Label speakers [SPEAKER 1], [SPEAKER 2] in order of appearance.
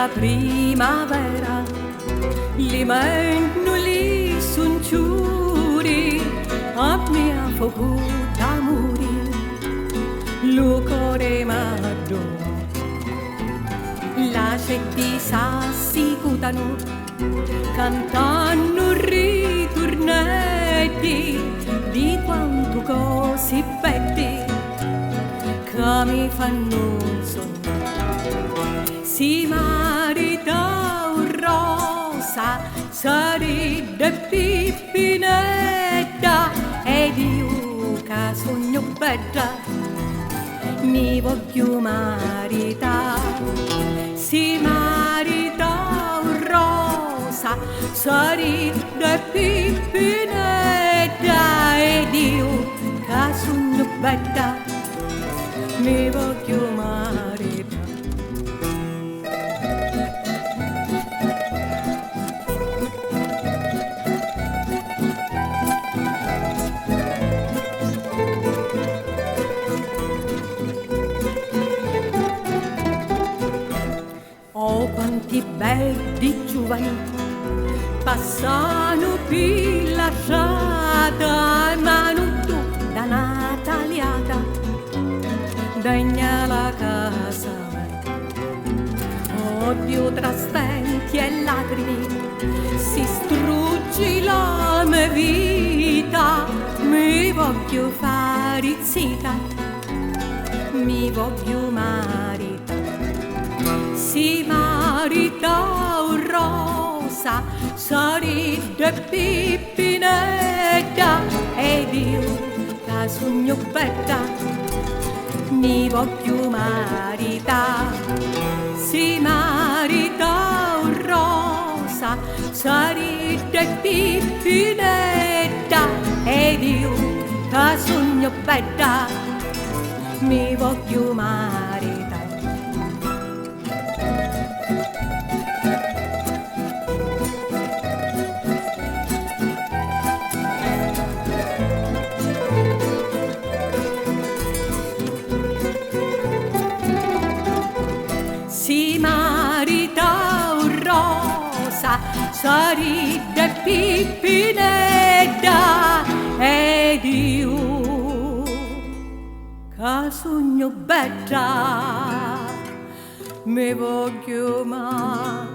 [SPEAKER 1] la primavera, li magnoli son ciuri, a mia fuoco d'amori, lo cuore m'adora. La cetti s'assicutano, cantando ritornetti di quanto così betti che mi fanno sognare. Si marita un rosa, saride pippinetta, ed io che sogno bella mi voglio maritare. Si marita un rosa, saride pippinetta, ed io che sogno bella mi voglio maritare. Oh, quanti belli giovani passano per la strada, ma non tu da nataliata degna la casa. Odio tra stenti e lacrime si strugge la mia vita, mi voglio fare zita, mi voglio maritare. Si marita un rosa, saride pippinetta, ed io la sogno bella mi voglio maritare. Si marita un rosa, saride pippinetta, ed io la sogno bella mi voglio maritare. Si marita un rosa, saride pippinetta, ed io che sogno bella mi voglio maritare.